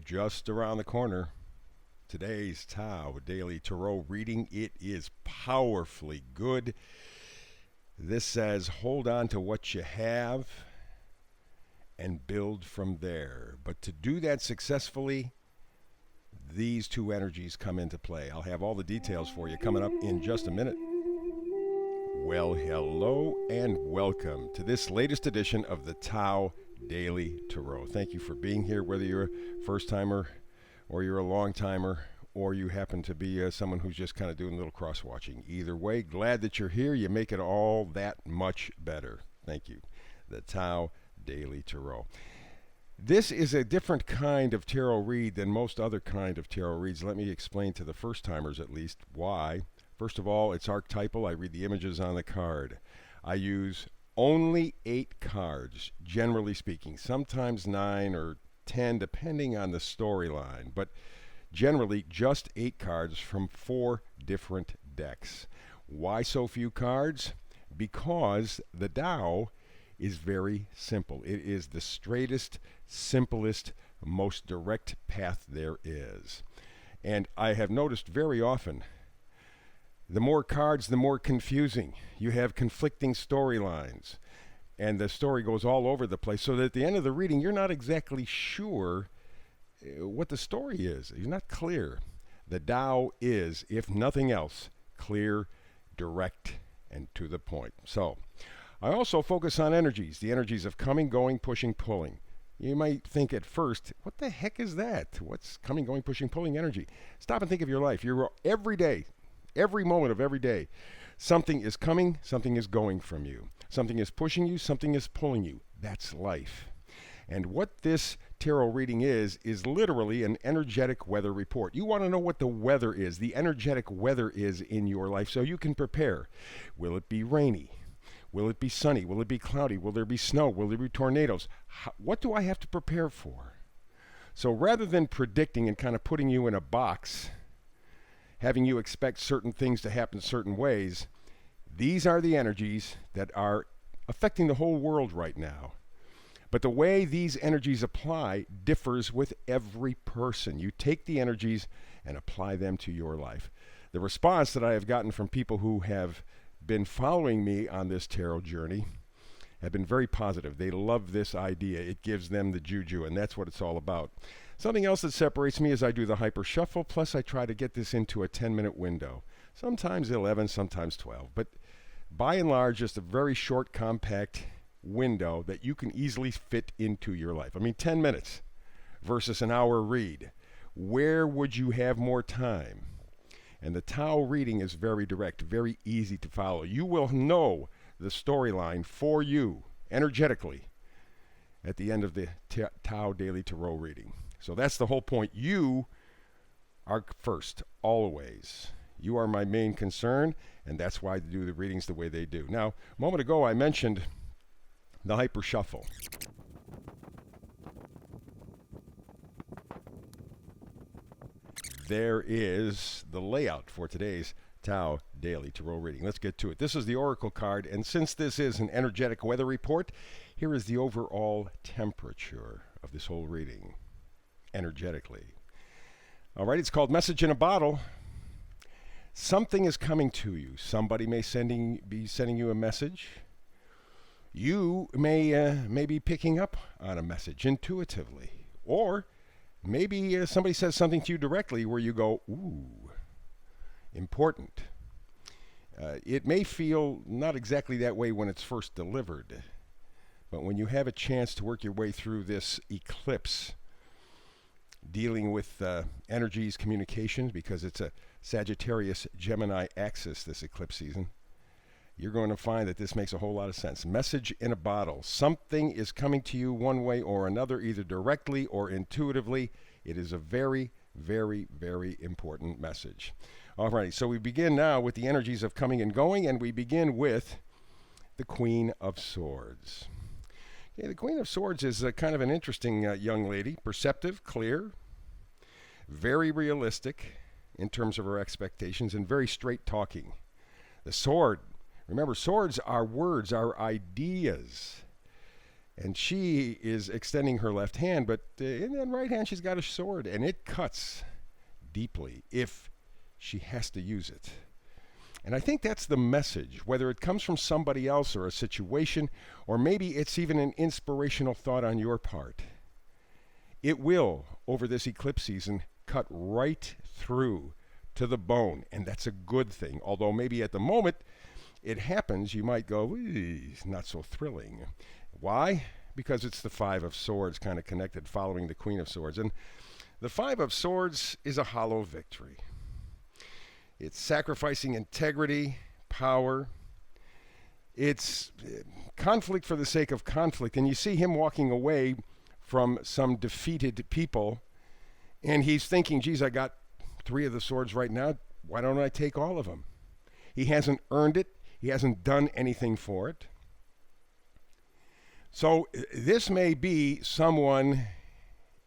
just around the corner. Today's Tao Daily Tarot reading, it is powerfully good. This says, hold on to what you have and build from there. But to do that successfully, these two energies come into play. I'll have all the details for you coming up in just a minute. Well, hello and welcome to this latest edition of the Tao Daily Tarot. Thank you for being here, whether you're a first-timer or you're a long-timer or you happen to be someone who's just kind of doing a little cross-watching. Either way, glad that you're here. You make it all that much better. Thank you. The Tao Daily Tarot. This is a different kind of tarot read than most other kind of tarot reads. Let me explain to the first-timers at least why. First of all, it's archetypal. I read the images on the card. I use only 8 cards, generally speaking. Sometimes 9 or 10, depending on the storyline. But generally, just 8 cards from 4 different decks. Why so few cards? Because the Tao is very simple. It is the straightest, simplest, most direct path there is. And I have noticed very often, the more cards, the more confusing. You have conflicting storylines, and the story goes all over the place, so that at the end of the reading, you're not exactly sure what the story is. You're not clear. The Tao is, if nothing else, clear, direct, and to the point. So, I also focus on energies, the energies of coming, going, pushing, pulling. You might think at first, what the heck is that? What's coming, going, pushing, pulling energy? Stop and think of your life. You're every day, every moment of every day, something is coming, something is going from you. Something is pushing you, something is pulling you. That's life. And what this tarot reading is literally an energetic weather report. You want to know what the weather is, the energetic weather is in your life, so you can prepare. Will it be rainy? Will it be sunny? Will it be cloudy? Will there be snow? Will there be tornadoes? What do I have to prepare for? So rather than predicting and kind of putting you in a box, having you expect certain things to happen certain ways, these are the energies that are affecting the whole world right now. But the way these energies apply differs with every person. You take the energies and apply them to your life. The response that I have gotten from people who have been following me on this tarot journey have been very positive. They love this idea. It gives them the juju, and that's what it's all about. Something else that separates me is I do the hyper shuffle, plus I try to get this into a 10-minute window. Sometimes 11, sometimes 12. But by and large, just a very short, compact window that you can easily fit into your life. I mean, 10 minutes versus an hour read. Where would you have more time? And the Tao reading is very direct, very easy to follow. You will know the storyline for you energetically at the end of the Tao Daily Tarot reading. So that's the whole point. You are first, always. You are my main concern, and that's why I do the readings the way they do. Now, a moment ago, I mentioned the hyper shuffle. There is the layout for today's Tao Daily Tarot reading. Let's get to it. This is the Oracle card, and since this is an energetic weather report, here is the overall temperature of this whole reading, energetically. All right, it's called Message in a Bottle. Something is coming to you. Somebody may be sending you a message. You may be picking up on a message intuitively, or maybe somebody says something to you directly where you go, ooh, important. It may feel not exactly that way when it's first delivered, but when you have a chance to work your way through this eclipse, dealing with energies, communications, because it's a Sagittarius-Gemini axis this eclipse season, you're going to find that this makes a whole lot of sense. Message in a bottle. Something is coming to you one way or another, either directly or intuitively. It is a very, very, very important message. All right, so we begin now with the energies of coming and going, and we begin with the Queen of Swords. Okay, the Queen of Swords is kind of an interesting young lady, perceptive, clear, very realistic in terms of her expectations, and very straight talking. The sword, remember, swords are words, are ideas. And she is extending her left hand, but in that right hand she's got a sword, and it cuts deeply if she has to use it. And I think that's the message, whether it comes from somebody else or a situation, or maybe it's even an inspirational thought on your part. It will, over this eclipse season, cut right through to the bone, and that's a good thing. Although maybe at the moment it happens, you might go, not so thrilling. Why? Because it's the Five of Swords kind of connected, following the Queen of Swords. And the Five of Swords is a hollow victory. It's sacrificing integrity, power. It's conflict for the sake of conflict. And you see him walking away from some defeated people, and he's thinking, geez, I got 3 of the swords right now. Why don't I take all of them? He hasn't earned it. He hasn't done anything for it. So this may be someone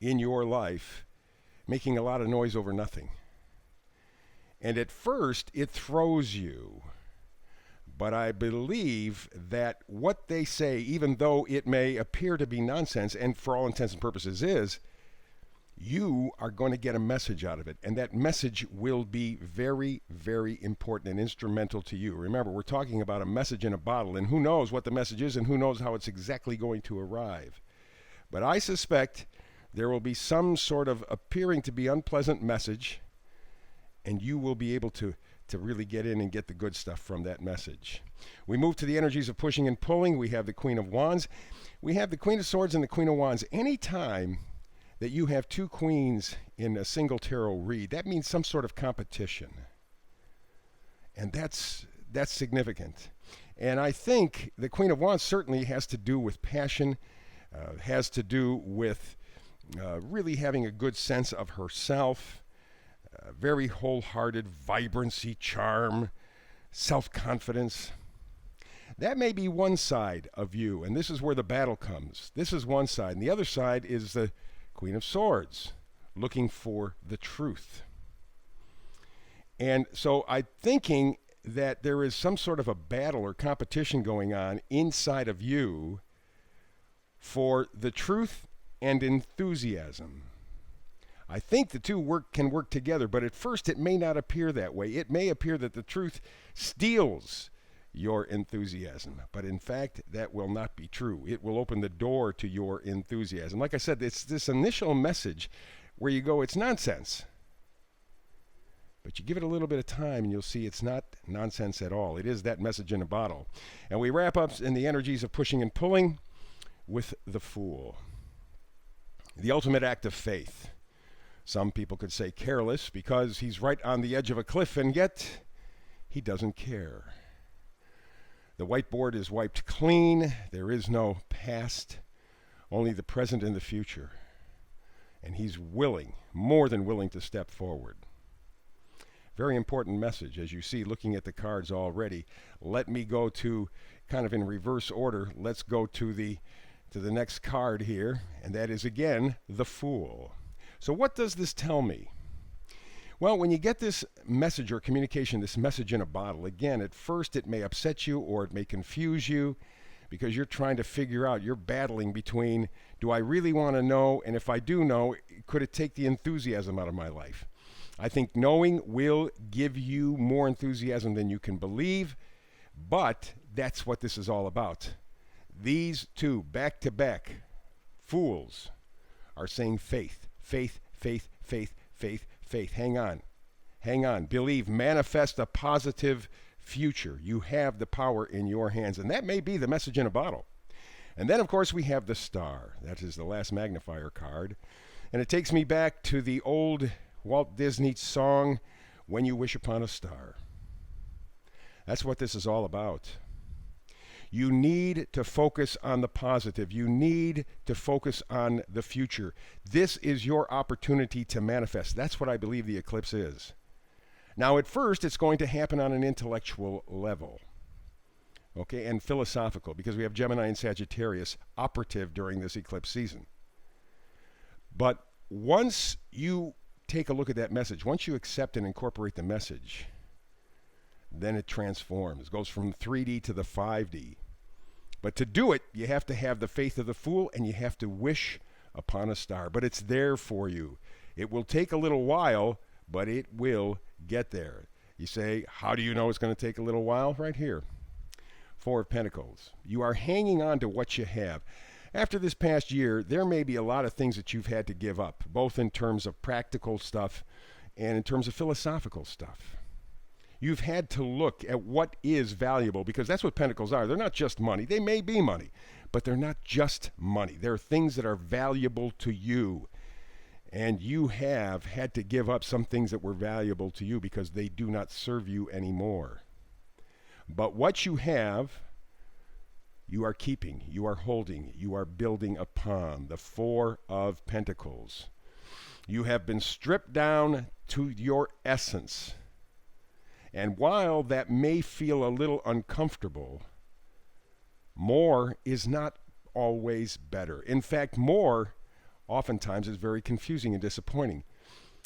in your life making a lot of noise over nothing. And at first, it throws you. But I believe that what they say, even though it may appear to be nonsense, and for all intents and purposes is, you are going to get a message out of it. And that message will be very, very important and instrumental to you. Remember, we're talking about a message in a bottle, and who knows what the message is and who knows how it's exactly going to arrive. But I suspect there will be some sort of appearing to be unpleasant message, and you will be able to really get in and get the good stuff from that message. We move to the energies of pushing and pulling. We have the Queen of Wands. We have the Queen of Swords and the Queen of Wands. Anytime that you have 2 queens in a single tarot read, that means some sort of competition. And that's significant. And I think the Queen of Wands certainly has to do with passion, has to do with really having a good sense of herself, very wholehearted vibrancy, charm, self-confidence. That may be one side of you, and this is where the battle comes. This is one side, and the other side is the Queen of Swords, looking for the truth. And so I'm thinking that there is some sort of a battle or competition going on inside of you for the truth and enthusiasm. I think the two can work together, but at first it may not appear that way. It may appear that the truth steals your enthusiasm, but in fact, that will not be true. It will open the door to your enthusiasm. Like I said, it's this initial message where you go, it's nonsense. But you give it a little bit of time and you'll see it's not nonsense at all. It is that message in a bottle. And we wrap up in the energies of pushing and pulling with the Fool. The ultimate act of faith. Some people could say careless because he's right on the edge of a cliff, and yet he doesn't care. The whiteboard is wiped clean. There is no past, only the present and the future. And he's willing, more than willing, to step forward. Very important message, as you see, looking at the cards already. Let me go to, kind of in reverse order, let's go to the next card here, and that is, again, the Fool. So what does this tell me? Well, when you get this message or communication, this message in a bottle, again, at first it may upset you or it may confuse you because you're trying to figure out, you're battling between, do I really want to know? And if I do know, could it take the enthusiasm out of my life? I think knowing will give you more enthusiasm than you can believe, but that's what this is all about. These two, back-to-back fools, are saying faith, faith, faith, faith, faith, faith. Hang on. Hang on. Believe. Manifest a positive future. You have the power in your hands. And that may be the message in a bottle. And then, of course, we have the Star. That is the last magnifier card. And it takes me back to the old Walt Disney song, When You Wish Upon a Star. That's what this is all about. You need to focus on the positive. You need to focus on the future. This is your opportunity to manifest. That's what I believe the eclipse is. Now, at first, it's going to happen on an intellectual level, okay, and philosophical, because we have Gemini and Sagittarius operative during this eclipse season. But once you take a look at that message, once you accept and incorporate the message, then it transforms. It goes from 3D to the 5D. But to do it, you have to have the faith of the fool, and you have to wish upon a star. But it's there for you. It will take a little while, but it will get there. You say, how do you know it's going to take a little while? Right here. Four of Pentacles. You are hanging on to what you have. After this past year, there may be a lot of things that you've had to give up, both in terms of practical stuff and in terms of philosophical stuff. You've had to look at what is valuable, because that's what Pentacles are. They're not just money. They may be money, but they're not just money. They're things that are valuable to you. And you have had to give up some things that were valuable to you because they do not serve you anymore. But what you have, you are keeping, you are holding, you are building upon. The Four of Pentacles. You have been stripped down to your essence. And while that may feel a little uncomfortable, more is not always better. In fact, more oftentimes is very confusing and disappointing.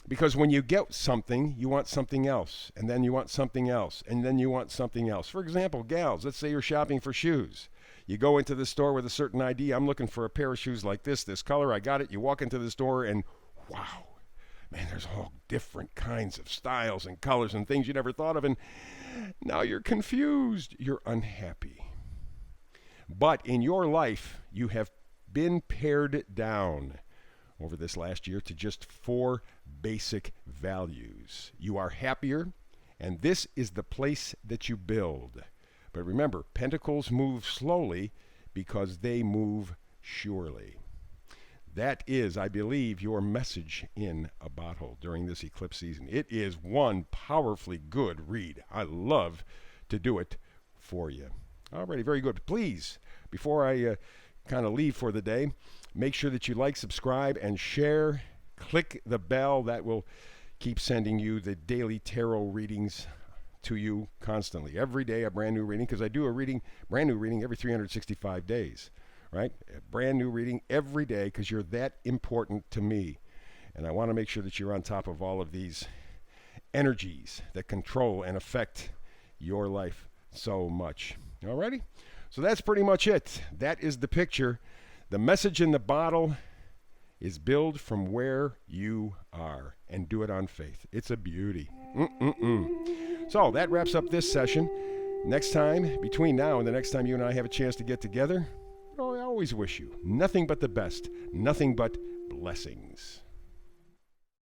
Because when you get something, you want something else, and then you want something else, and then you want something else. For example, gals, let's say you're shopping for shoes. You go into the store with a certain idea. I'm looking for a pair of shoes like this color. I got it. You walk into the store and wow, man, there's all different kinds of styles and colors and things you never thought of. And now you're confused. You're unhappy. But in your life, you have been pared down over this last year to just 4 basic values. You are happier, and this is the place that you build. But remember, Pentacles move slowly because they move surely. That is, I believe, your message in a bottle during this eclipse season. It is one powerfully good read. I love to do it for you. Alrighty, very good. Please, before I kind of leave for the day, make sure that you like, subscribe, and share. Click the bell. That will keep sending you the daily tarot readings to you constantly. Every day a brand new reading, because I do a brand new reading every 365 days, right? A brand new reading every day, because you're that important to me. And I want to make sure that you're on top of all of these energies that control and affect your life so much. Alrighty? So that's pretty much it. That is the picture. The message in the bottle is build from where you are and do it on faith. It's a beauty. So that wraps up this session. Next time, between now and the next time you and I have a chance to get together, I always wish you nothing but the best, nothing but blessings.